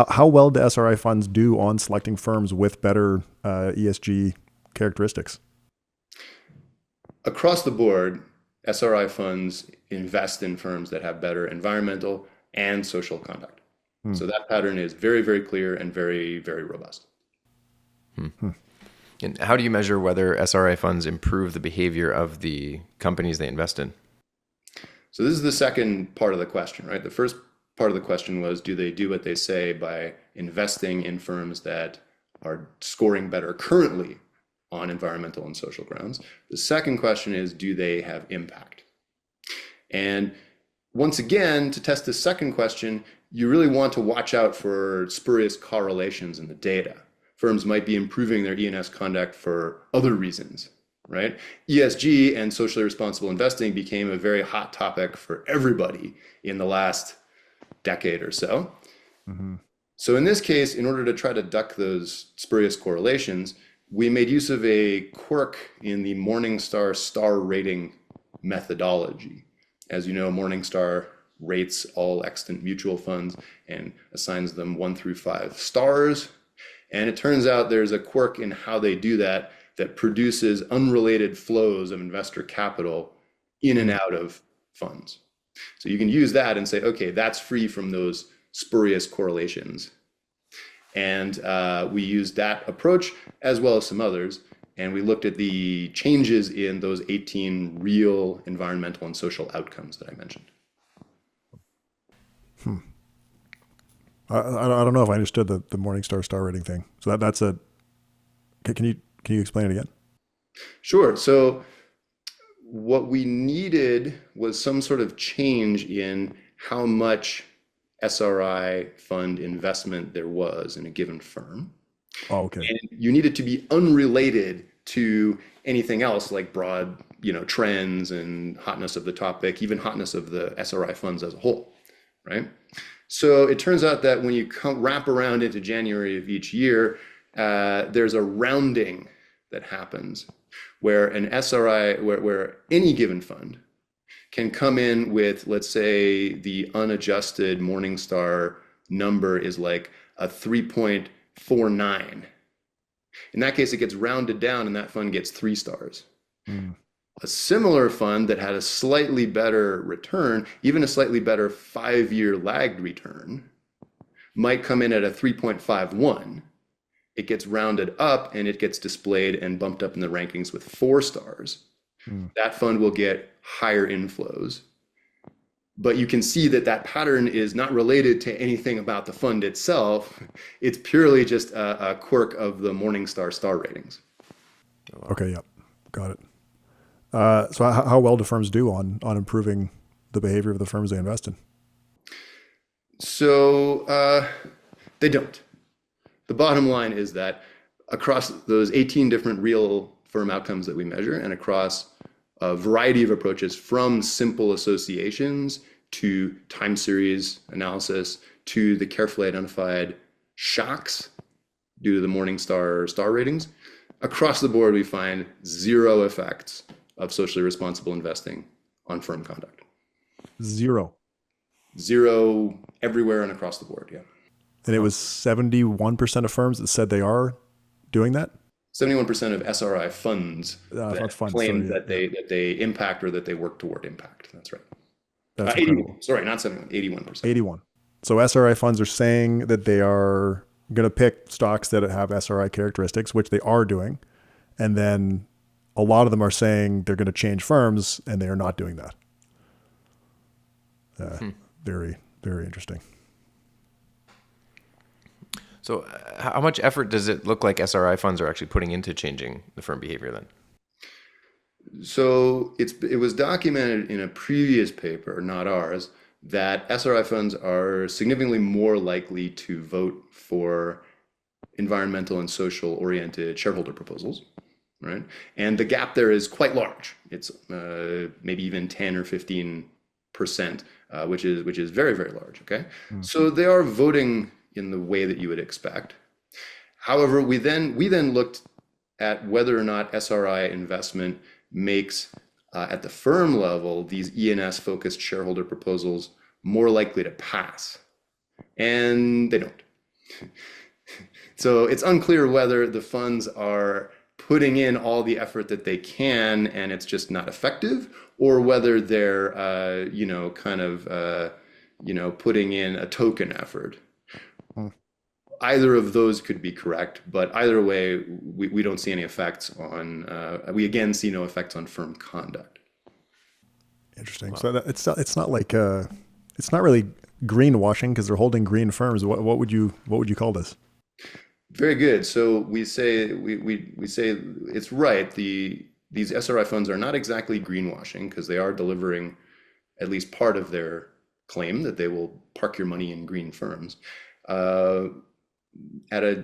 How well do SRI funds do on selecting firms with better ESG characteristics? Across the board, SRI funds invest in firms that have better environmental and social conduct. Hmm. So that pattern is very, very clear and very, very robust. Hmm. And how do you measure whether SRI funds improve the behavior of the companies they invest in? So this is the second part of the question, right? The first part of the question was, do they do what they say by investing in firms that are scoring better currently on environmental and social grounds? The second question is, do they have impact? And once again, to test this second question, you really want to watch out for spurious correlations in the data. Firms might be improving their E&S conduct for other reasons, right? ESG and socially responsible investing became a very hot topic for everybody in the last decade or so. Mm-hmm. So in this case, in order to try to duck those spurious correlations, we made use of a quirk in the Morningstar star rating methodology. As you know, Morningstar rates all extant mutual funds and assigns them 1 through 5 stars. And it turns out there's a quirk in how they do that that produces unrelated flows of investor capital in and out of funds. So you can use that and say, okay, that's free from those spurious correlations. And we used that approach as well as some others. And we looked at the changes in those 18 real environmental and social outcomes that I mentioned. I don't know if I understood the Morningstar star rating thing. So that's a. Can you explain it again? Sure. So what we needed was some sort of change in how much SRI fund investment there was in a given firm. Oh, okay. And you need it to be unrelated to anything else like broad, trends and hotness of the topic, even hotness of the SRI funds as a whole, right? So it turns out that when you wrap around into January of each year, there's a rounding that happens where an SRI, where any given fund can come in with, let's say, the unadjusted Morningstar number is like a 3.49. In that case, it gets rounded down and that fund gets 3 stars. Mm. A similar fund that had a slightly better return, even a slightly better 5-year lagged return, might come in at a 3.51. It gets rounded up and it gets displayed and bumped up in the rankings with 4 stars. Mm. That fund will get higher inflows. But you can see that that pattern is not related to anything about the fund itself. It's purely just a quirk of the Morningstar star ratings. Okay, yep. Got it. So how well do firms do on improving the behavior of the firms they invest in? So they don't. The bottom line is that across those 18 different real firm outcomes that we measure and across a variety of approaches from simple associations to time series analysis to the carefully identified shocks due to the Morningstar star ratings, across the board we find 0 effects of socially responsible investing on firm conduct. 0. 0 everywhere and across the board, yeah. And it was 71% of firms that said they are doing that? 71% of SRI funds that funds, claim sorry, that they impact or that they work toward impact. That's right. That's 81, incredible. sorry, not 71, 81%. 81. So SRI funds are saying that they are going to pick stocks that have SRI characteristics, which they are doing. And then a lot of them are saying they're going to change firms and they are not doing that. Very, very interesting. So how much effort does it look like SRI funds are actually putting into changing the firm behavior then? So it was documented in a previous paper, not ours, that SRI funds are significantly more likely to vote for environmental and social oriented shareholder proposals, right? And the gap there is quite large. It's maybe even 10 or 15%, which is very, very large, okay? Mm-hmm. So they are voting in the way that you would expect. However, we then looked at whether or not SRI investment makes at the firm level these E&S focused shareholder proposals more likely to pass, and they don't. So it's unclear whether the funds are putting in all the effort that they can and it's just not effective, or whether they're, putting in a token effort. Either of those could be correct, but either way, we don't see any effects on, we again see no effects on firm conduct. Interesting. So it's not like it's not really greenwashing because they're holding green firms. What would you call this? Very good. So we say we say it's right. These SRI funds are not exactly greenwashing because they are delivering at least part of their claim that they will park your money in green firms. At a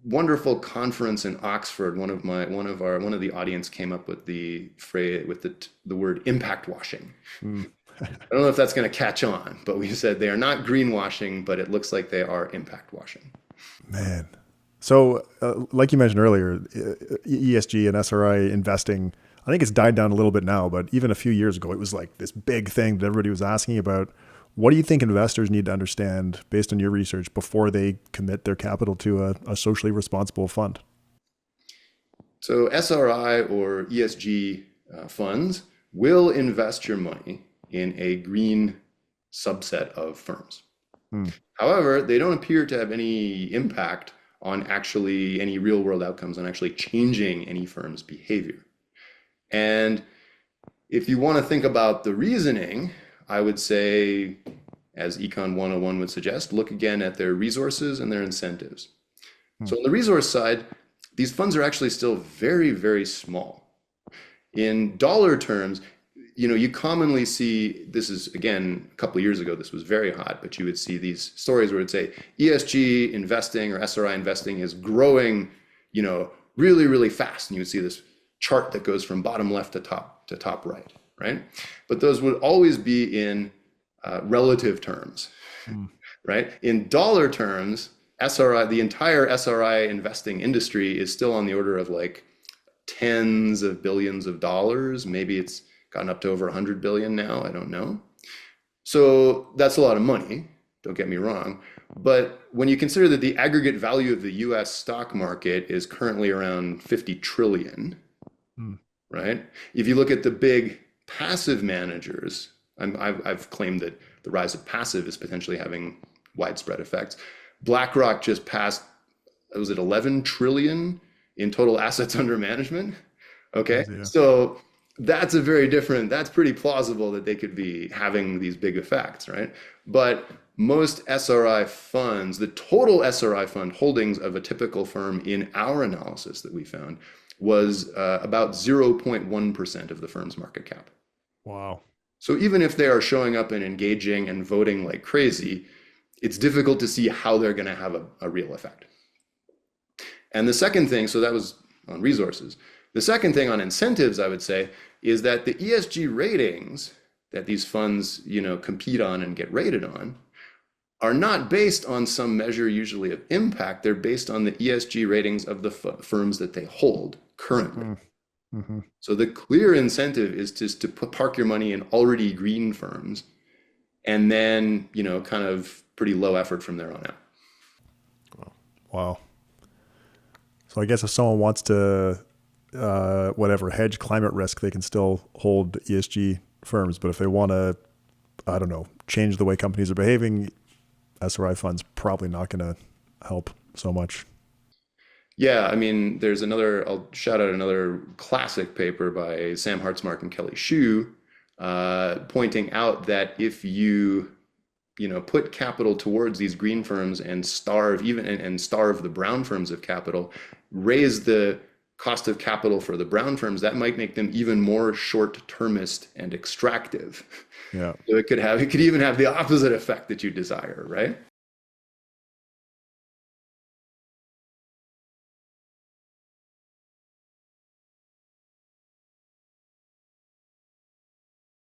wonderful conference in Oxford, one of the audience came up with the phrase with the word impact washing. I don't know if that's going to catch on, but we said they are not greenwashing, but it looks like they are impact washing. Man. So like you mentioned earlier, ESG and SRI investing, I think it's died down a little bit now, but even a few years ago, it was like this big thing that everybody was asking about. What do you think investors need to understand based on your research before they commit their capital to a socially responsible fund? So SRI or ESG funds will invest your money in a green subset of firms. However, they don't appear to have any impact on actually any real world outcomes, on actually changing any firm's behavior. And if you want to think about the reasoning, I would say, as Econ 101 would suggest, look again at their resources and their incentives. So on the resource side, these funds are actually still very, very small. In dollar terms, you commonly see, this is again, a couple of years ago, this was very hot, but you would see these stories where it'd say ESG investing or SRI investing is growing, really, really fast. And you would see this chart that goes from bottom left to top right, right? But those would always be in relative terms, right? In dollar terms, SRI, the entire SRI investing industry is still on the order of like tens of billions of dollars. Maybe it's gotten up to over 100 billion now, I don't know. So that's a lot of money, don't get me wrong. But when you consider that the aggregate value of the US stock market is currently around 50 trillion, right? If you look at the big passive managers, I've claimed that the rise of passive is potentially having widespread effects. BlackRock just passed, was it 11 trillion in total assets under management? Okay, yeah. So that's pretty plausible that they could be having these big effects, right? But most SRI funds, the total SRI fund holdings of a typical firm in our analysis that we found was about 0.1% of the firm's market cap. Wow. So even if they are showing up and engaging and voting like crazy, it's difficult to see how they're going to have a real effect. And the second thing, so that was on resources. The second thing on incentives, I would say, is that the ESG ratings that these funds, compete on and get rated on are not based on some measure usually of impact. They're based on the ESG ratings of the firms that they hold currently. Mm-hmm. So the clear incentive is just to park your money in already green firms and then, kind of pretty low effort from there on out. Wow. So I guess if someone wants to, hedge climate risk, they can still hold ESG firms. But if they want to, change the way companies are behaving, SRI funds probably not going to help so much. Yeah, I mean, I'll shout out another classic paper by Sam Hartzmark and Kelly Shue, pointing out that if you put capital towards these green firms and starve the brown firms of capital, raise the cost of capital for the brown firms, that might make them even more short-termist and extractive. Yeah. So it could even have the opposite effect that you desire, right?